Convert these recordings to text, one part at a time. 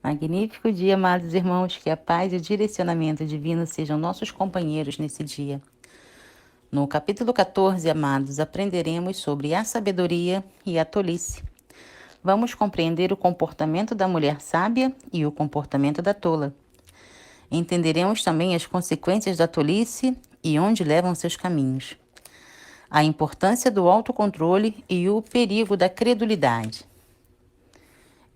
Magnífico dia, amados irmãos, que a paz e o direcionamento divino sejam nossos companheiros nesse dia. No capítulo 14, amados, aprenderemos sobre a sabedoria e a tolice. Vamos compreender o comportamento da mulher sábia e o comportamento da tola. Entenderemos também as consequências da tolice e onde levam seus caminhos. A importância do autocontrole e o perigo da credulidade.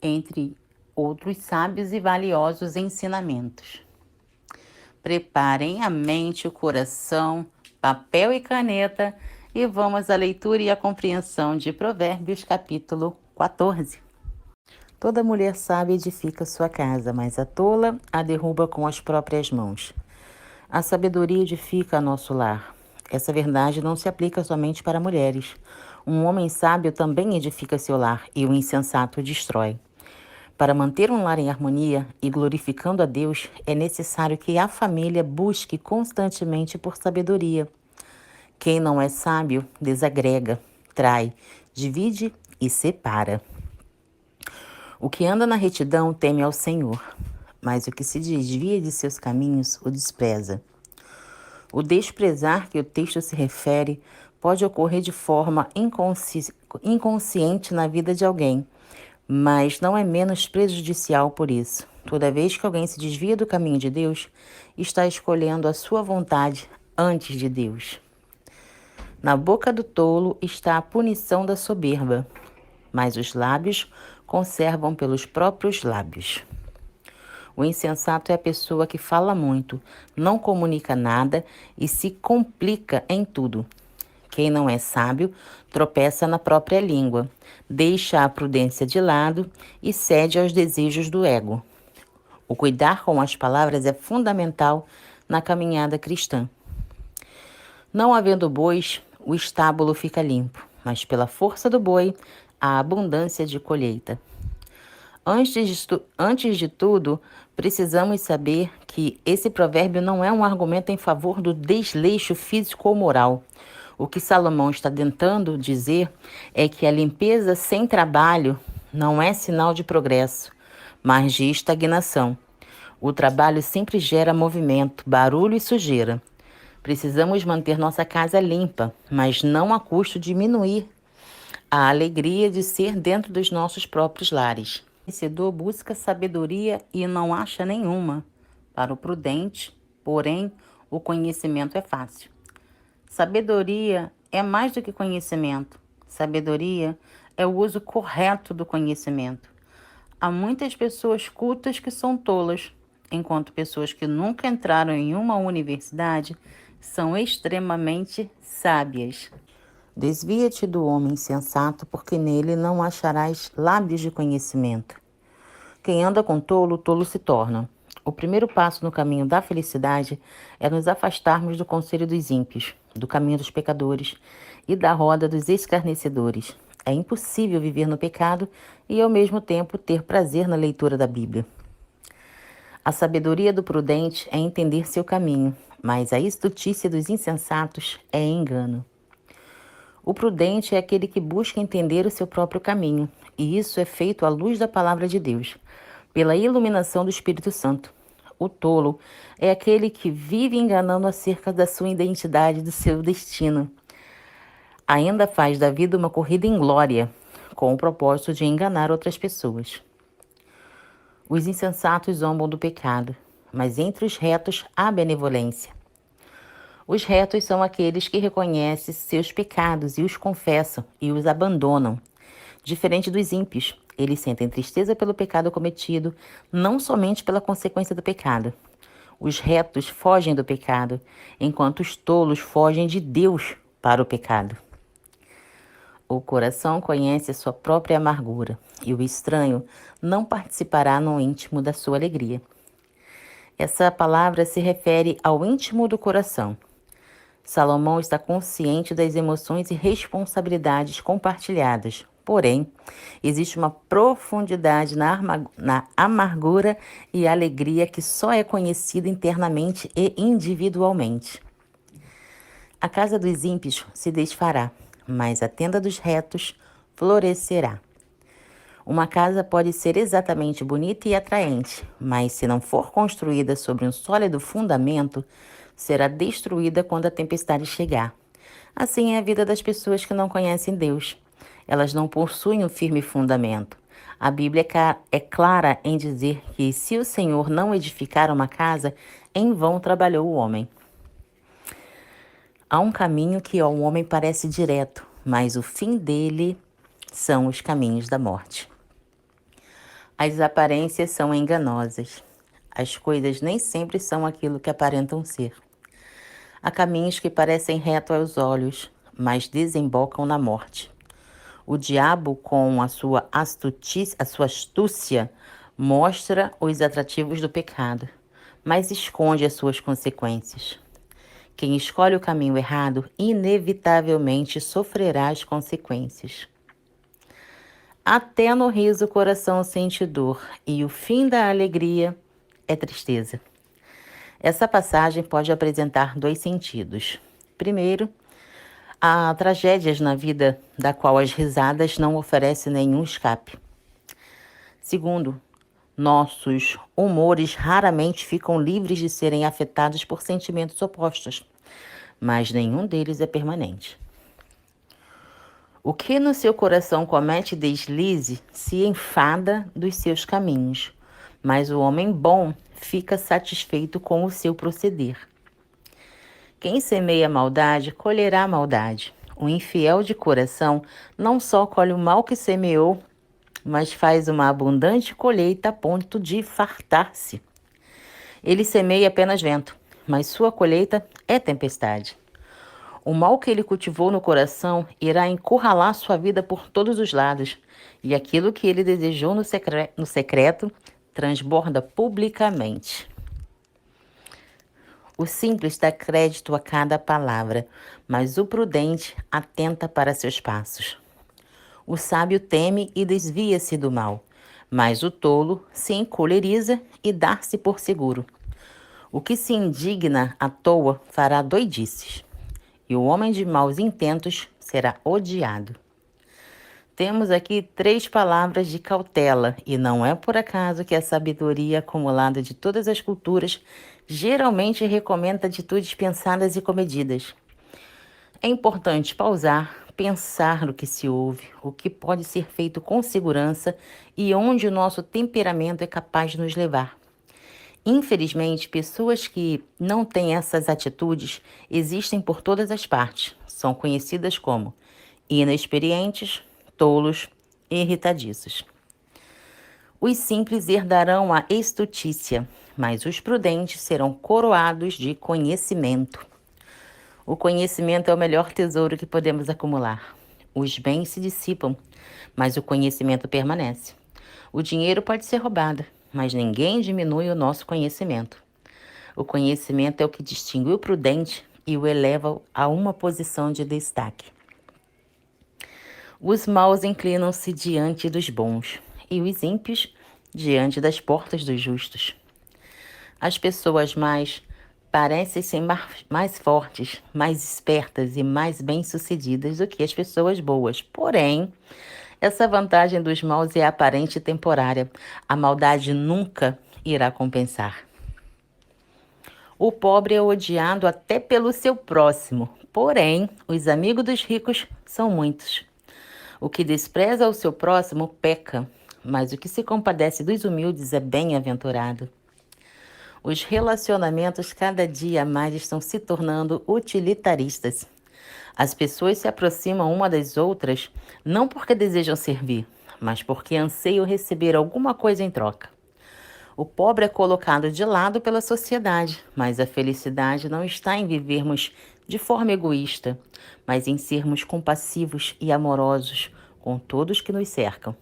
Entre outros sábios e valiosos ensinamentos. Preparem a mente, o coração, papel e caneta e vamos à leitura e à compreensão de Provérbios, capítulo 14. Toda mulher sábia edifica sua casa, mas a tola a derruba com as próprias mãos. A sabedoria edifica nosso lar. Essa verdade não se aplica somente para mulheres. Um homem sábio também edifica seu lar e o insensato destrói. Para manter um lar em harmonia e glorificando a Deus, é necessário que a família busque constantemente por sabedoria. Quem não é sábio desagrega, trai, divide e separa. O que anda na retidão teme ao Senhor, mas o que se desvia de seus caminhos o despreza. O desprezar que o texto se refere pode ocorrer de forma inconsciente na vida de alguém, mas não é menos prejudicial por isso. Toda vez que alguém se desvia do caminho de Deus, está escolhendo a sua vontade antes de Deus. Na boca do tolo está a punição da soberba, mas os lábios conservam pelos próprios lábios. O insensato é a pessoa que fala muito, não comunica nada e se complica em tudo. Quem não é sábio tropeça na própria língua, deixa a prudência de lado e cede aos desejos do ego. O cuidar com as palavras é fundamental na caminhada cristã. Não havendo bois, o estábulo fica limpo, mas pela força do boi, há abundância de colheita. Antes de tudo, precisamos saber que esse provérbio não é um argumento em favor do desleixo físico ou moral. O que Salomão está tentando dizer é que a limpeza sem trabalho não é sinal de progresso, mas de estagnação. O trabalho sempre gera movimento, barulho e sujeira. Precisamos manter nossa casa limpa, mas não a custo de diminuir a alegria de ser dentro dos nossos próprios lares. O conhecedor busca sabedoria e não acha nenhuma. Para o prudente, porém, o conhecimento é fácil. Sabedoria é mais do que conhecimento. Sabedoria é o uso correto do conhecimento. Há muitas pessoas cultas que são tolas, enquanto pessoas que nunca entraram em uma universidade são extremamente sábias. Desvia-te do homem insensato, porque nele não acharás lábios de conhecimento. Quem anda com tolo, tolo se torna. O primeiro passo no caminho da felicidade é nos afastarmos do conselho dos ímpios, do caminho dos pecadores e da roda dos escarnecedores. É impossível viver no pecado e, ao mesmo tempo, ter prazer na leitura da Bíblia. A sabedoria do prudente é entender seu caminho, mas a estultícia dos insensatos é engano. O prudente é aquele que busca entender o seu próprio caminho, e isso é feito à luz da palavra de Deus, pela iluminação do Espírito Santo. O tolo é aquele que vive enganando acerca da sua identidade, do seu destino. Ainda faz da vida uma corrida inglória, com o propósito de enganar outras pessoas. Os insensatos zombam do pecado, mas entre os retos há benevolência. Os retos são aqueles que reconhecem seus pecados e os confessam e os abandonam. Diferente dos ímpios, eles sentem tristeza pelo pecado cometido, não somente pela consequência do pecado. Os retos fogem do pecado, enquanto os tolos fogem de Deus para o pecado. O coração conhece a sua própria amargura, e o estranho não participará no íntimo da sua alegria. Essa palavra se refere ao íntimo do coração. Salomão está consciente das emoções e responsabilidades compartilhadas. Porém, existe uma profundidade na amargura e alegria que só é conhecida internamente e individualmente. A casa dos ímpios se desfará, mas a tenda dos retos florescerá. Uma casa pode ser exatamente bonita e atraente, mas se não for construída sobre um sólido fundamento, será destruída quando a tempestade chegar. Assim é a vida das pessoas que não conhecem Deus. Elas não possuem um firme fundamento. A Bíblia é clara em dizer que se o Senhor não edificar uma casa, em vão trabalhou o homem. Há um caminho que ao homem parece direto, mas o fim dele são os caminhos da morte. As aparências são enganosas. As coisas nem sempre são aquilo que aparentam ser. Há caminhos que parecem retos aos olhos, mas desembocam na morte. O diabo, com a sua astúcia, mostra os atrativos do pecado, mas esconde as suas consequências. Quem escolhe o caminho errado, inevitavelmente sofrerá as consequências. Até no riso o coração sente dor, e o fim da alegria é tristeza. Essa passagem pode apresentar dois sentidos. Primeiro, há tragédias na vida da qual as risadas não oferecem nenhum escape. Segundo, nossos humores raramente ficam livres de serem afetados por sentimentos opostos, mas nenhum deles é permanente. O que no seu coração comete deslize se enfada dos seus caminhos, mas o homem bom fica satisfeito com o seu proceder. Quem semeia maldade, colherá maldade. O infiel de coração não só colhe o mal que semeou, mas faz uma abundante colheita a ponto de fartar-se. Ele semeia apenas vento, mas sua colheita é tempestade. O mal que ele cultivou no coração irá encurralar sua vida por todos os lados, e aquilo que ele desejou no secreto transborda publicamente. O simples dá crédito a cada palavra, mas o prudente atenta para seus passos. O sábio teme e desvia-se do mal, mas o tolo se encoleriza e dá-se por seguro. O que se indigna à toa fará doidices, e o homem de maus intentos será odiado. Temos aqui 3 palavras de cautela, e não é por acaso que a sabedoria acumulada de todas as culturas geralmente recomenda atitudes pensadas e comedidas. É importante pausar, pensar no que se ouve, o que pode ser feito com segurança e onde o nosso temperamento é capaz de nos levar. Infelizmente, pessoas que não têm essas atitudes existem por todas as partes. São conhecidas como inexperientes, tolos e irritadiços. Os simples herdarão a estutícia, mas os prudentes serão coroados de conhecimento. O conhecimento é o melhor tesouro que podemos acumular. Os bens se dissipam, mas o conhecimento permanece. O dinheiro pode ser roubado, mas ninguém diminui o nosso conhecimento. O conhecimento é o que distingue o prudente e o eleva a uma posição de destaque. Os maus inclinam-se diante dos bons, e os ímpios diante das portas dos justos. As pessoas más parecem ser mais fortes, mais espertas e mais bem-sucedidas do que as pessoas boas. Porém, essa vantagem dos maus é aparente e temporária. A maldade nunca irá compensar. O pobre é odiado até pelo seu próximo, porém, os amigos dos ricos são muitos. O que despreza o seu próximo peca, mas o que se compadece dos humildes é bem-aventurado. Os relacionamentos cada dia mais estão se tornando utilitaristas. As pessoas se aproximam uma das outras não porque desejam servir, mas porque anseiam receber alguma coisa em troca. O pobre é colocado de lado pela sociedade, mas a felicidade não está em vivermos de forma egoísta, mas em sermos compassivos e amorosos com todos que nos cercam.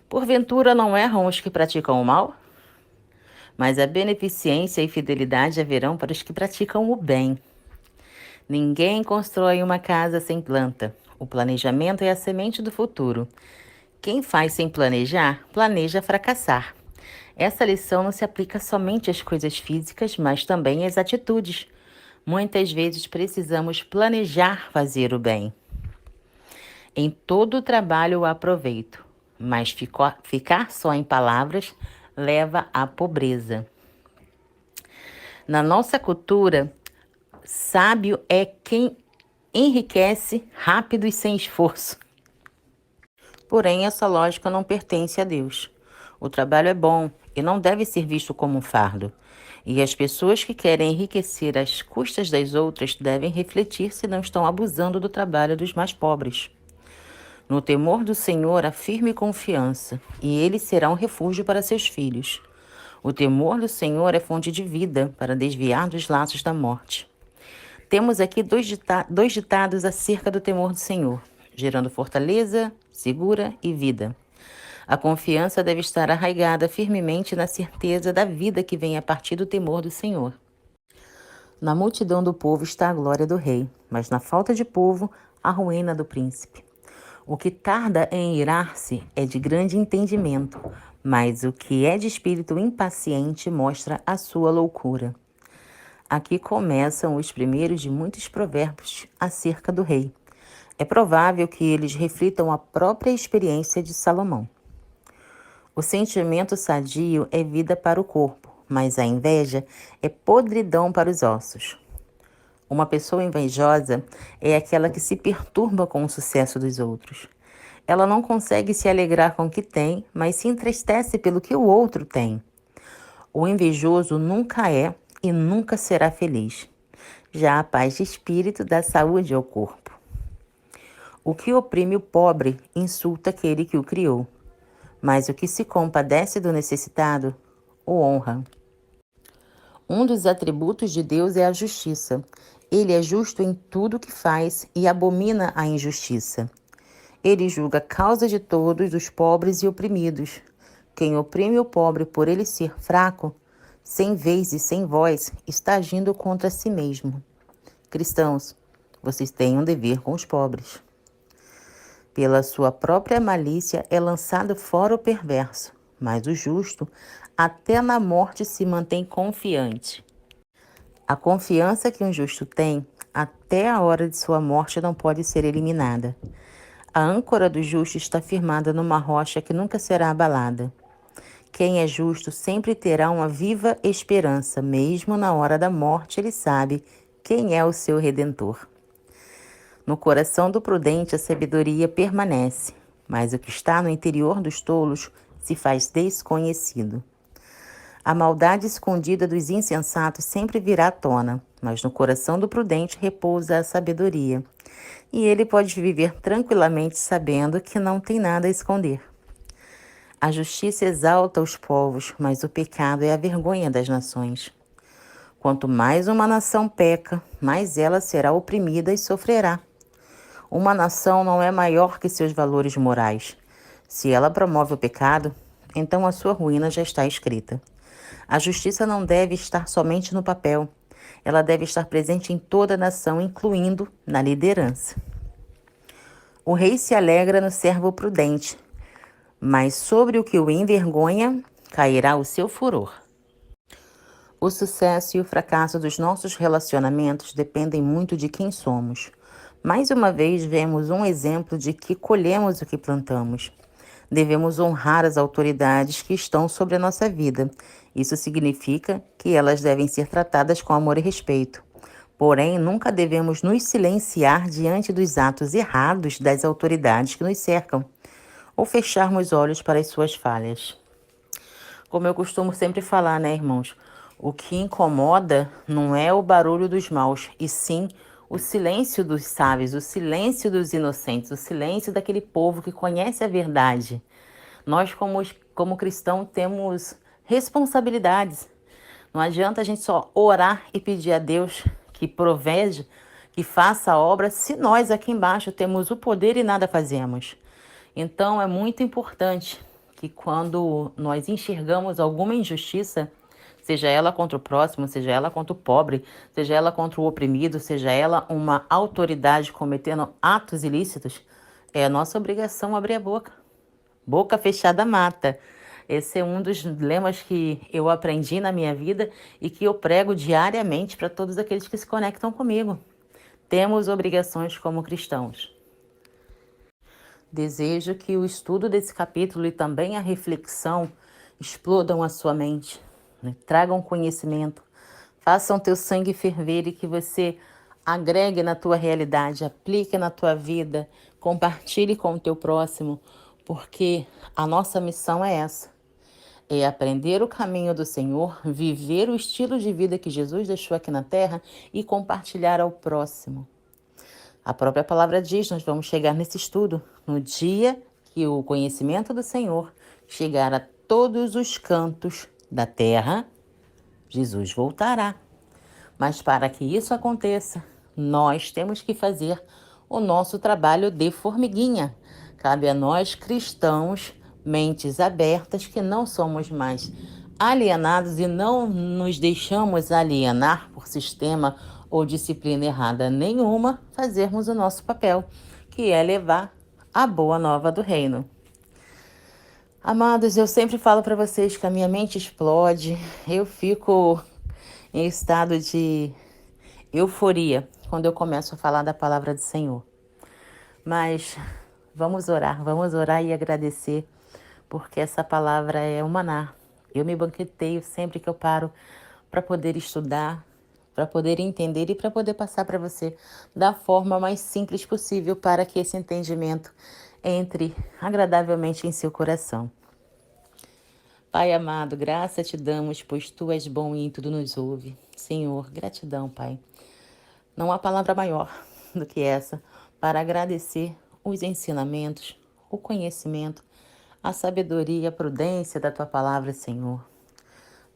Porventura não erram os que praticam o mal? Mas a beneficência e fidelidade haverão para os que praticam o bem. Ninguém constrói uma casa sem planta. O planejamento é a semente do futuro. Quem faz sem planejar, planeja fracassar. Essa lição não se aplica somente às coisas físicas, mas também às atitudes. Muitas vezes precisamos planejar fazer o bem. Em todo o trabalho há proveito, mas ficar só em palavras leva à pobreza. Na nossa cultura, sábio é quem enriquece rápido e sem esforço. Porém, essa lógica não pertence a Deus. O trabalho é bom e não deve ser visto como um fardo. E as pessoas que querem enriquecer às custas das outras devem refletir se não estão abusando do trabalho dos mais pobres. No temor do Senhor há firme confiança, e ele será um refúgio para seus filhos. O temor do Senhor é fonte de vida para desviar dos laços da morte. Temos aqui dois ditados acerca do temor do Senhor, gerando fortaleza, segura e vida. A confiança deve estar arraigada firmemente na certeza da vida que vem a partir do temor do Senhor. Na multidão do povo está a glória do rei, mas na falta de povo, a ruína do príncipe. O que tarda em irar-se é de grande entendimento, mas o que é de espírito impaciente mostra a sua loucura. Aqui começam os primeiros de muitos provérbios acerca do rei. É provável que eles reflitam a própria experiência de Salomão. O sentimento sadio é vida para o corpo, mas a inveja é podridão para os ossos. Uma pessoa invejosa é aquela que se perturba com o sucesso dos outros. Ela não consegue se alegrar com o que tem, mas se entristece pelo que o outro tem. O invejoso nunca é e nunca será feliz. Já a paz de espírito dá saúde ao corpo. O que oprime o pobre insulta aquele que o criou, mas o que se compadece do necessitado o honra. Um dos atributos de Deus é a justiça. Ele é justo em tudo o que faz e abomina a injustiça. Ele julga a causa de todos os pobres e oprimidos. Quem oprime o pobre por ele ser fraco, sem vez e sem voz, está agindo contra si mesmo. Cristãos, vocês têm um dever com os pobres. Pela sua própria malícia é lançado fora o perverso, mas o justo, até na morte, se mantém confiante. A confiança que um justo tem, até a hora de sua morte, não pode ser eliminada. A âncora do justo está firmada numa rocha que nunca será abalada. Quem é justo sempre terá uma viva esperança, mesmo na hora da morte ele sabe quem é o seu Redentor. No coração do prudente a sabedoria permanece, mas o que está no interior dos tolos se faz desconhecido. A maldade escondida dos insensatos sempre virá à tona, mas no coração do prudente repousa a sabedoria, e ele pode viver tranquilamente sabendo que não tem nada a esconder. A justiça exalta os povos, mas o pecado é a vergonha das nações. Quanto mais uma nação peca, mais ela será oprimida e sofrerá. Uma nação não é maior que seus valores morais. Se ela promove o pecado, então a sua ruína já está escrita. A justiça não deve estar somente no papel. Ela deve estar presente em toda a nação, incluindo na liderança. O rei se alegra no servo prudente, mas sobre o que o envergonha, cairá o seu furor. O sucesso e o fracasso dos nossos relacionamentos dependem muito de quem somos. Mais uma vez, vemos um exemplo de que colhemos o que plantamos. Devemos honrar as autoridades que estão sobre a nossa vida. Isso significa que elas devem ser tratadas com amor e respeito. Porém, nunca devemos nos silenciar diante dos atos errados das autoridades que nos cercam, ou fecharmos olhos para as suas falhas. Como eu costumo sempre falar, né, irmãos? O que incomoda não é o barulho dos maus, e sim o silêncio dos sábios, o silêncio dos inocentes, o silêncio daquele povo que conhece a verdade. Nós, como cristãos, temos responsabilidades. Não adianta a gente só orar e pedir a Deus que proveja, que faça a obra, se nós aqui embaixo temos o poder e nada fazemos. Então, é muito importante que quando nós enxergamos alguma injustiça, seja ela contra o próximo, seja ela contra o pobre, seja ela contra o oprimido, seja ela uma autoridade cometendo atos ilícitos, é a nossa obrigação abrir a boca. Boca fechada mata. Esse é um dos lemas que eu aprendi na minha vida e que eu prego diariamente para todos aqueles que se conectam comigo. Temos obrigações como cristãos. Desejo que o estudo desse capítulo e também a reflexão explodam a sua mente, né? Tragam conhecimento, façam teu sangue ferver e que você agregue na tua realidade, aplique na tua vida, compartilhe com o teu próximo, porque a nossa missão é essa. É aprender o caminho do Senhor, viver o estilo de vida que Jesus deixou aqui na terra e compartilhar ao próximo. A própria palavra diz, nós vamos chegar nesse estudo, no dia que o conhecimento do Senhor chegar a todos os cantos da terra, Jesus voltará. Mas para que isso aconteça, nós temos que fazer o nosso trabalho de formiguinha. Cabe a nós, cristãos, mentes abertas, que não somos mais alienados e não nos deixamos alienar por sistema ou disciplina errada nenhuma, fazermos o nosso papel, que é levar a boa nova do reino. Amados, eu sempre falo para vocês que a minha mente explode, eu fico em estado de euforia quando eu começo a falar da palavra do Senhor. Mas vamos orar e agradecer, porque essa palavra é um maná. Eu me banqueteio sempre que eu paro para poder estudar, para poder entender e para poder passar para você da forma mais simples possível para que esse entendimento entre agradavelmente em seu coração. Pai amado, graça te damos, pois tu és bom e em tudo nos ouve. Senhor, gratidão, Pai. Não há palavra maior do que essa para agradecer os ensinamentos, o conhecimento, a sabedoria e a prudência da tua palavra, Senhor.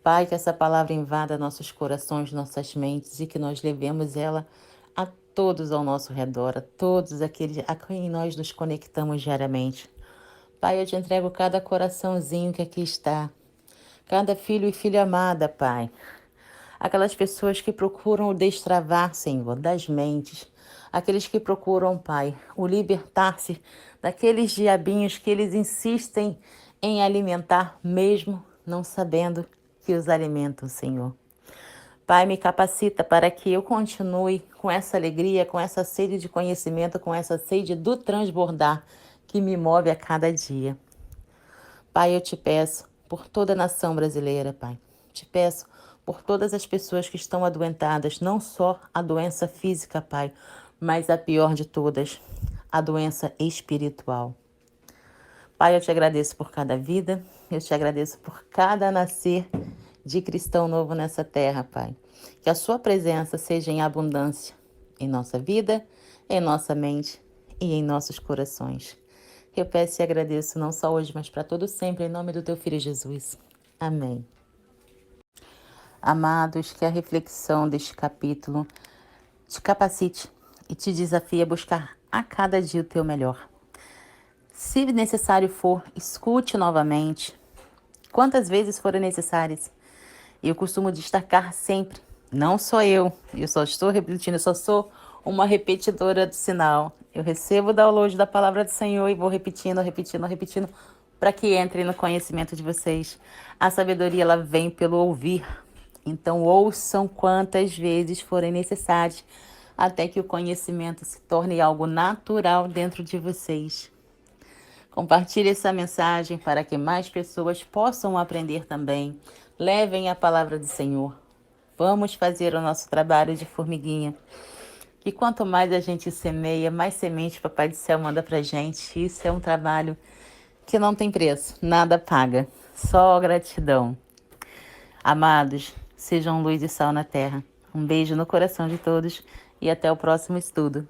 Pai, que essa palavra invada nossos corações, nossas mentes e que nós levemos ela a todos ao nosso redor, a todos aqueles a quem nós nos conectamos diariamente. Pai, eu te entrego cada coraçãozinho que aqui está, cada filho e filha amada, Pai. Aquelas pessoas que procuram o destravar, Senhor, das mentes. Aqueles que procuram, Pai, o libertar-se daqueles diabinhos que eles insistem em alimentar, mesmo não sabendo que os alimentam, Senhor. Pai, me capacita para que eu continue com essa alegria, com essa sede de conhecimento, com essa sede do transbordar que me move a cada dia. Pai, eu te peço por toda a nação brasileira, Pai. Te peço por todas as pessoas que estão adoentadas, não só a doença física, Pai, mas a pior de todas, a doença espiritual. Pai, eu te agradeço por cada vida, eu te agradeço por cada nascer de cristão novo nessa terra, Pai. Que a sua presença seja em abundância em nossa vida, em nossa mente e em nossos corações. Eu peço e agradeço não só hoje, mas para todo sempre, em nome do teu Filho Jesus. Amém. Amados, que a reflexão deste capítulo te capacite e te desafie a buscar a cada dia o teu melhor. Se necessário for, escute novamente, quantas vezes forem necessárias. Eu costumo destacar sempre, não sou eu só estou repetindo, eu só sou uma repetidora do sinal. Eu recebo o download da palavra do Senhor e vou repetindo, para que entre no conhecimento de vocês. A sabedoria, ela vem pelo ouvir. Então, ouçam quantas vezes forem necessárias, até que o conhecimento se torne algo natural dentro de vocês. Compartilhe essa mensagem para que mais pessoas possam aprender também. Levem a palavra do Senhor. Vamos fazer o nosso trabalho de formiguinha. Que quanto mais a gente semeia, mais semente o Papai do Céu manda pra gente. Isso é um trabalho que não tem preço, nada paga, só gratidão. Amados, sejam luz e sal na terra. Um beijo no coração de todos e até o próximo estudo.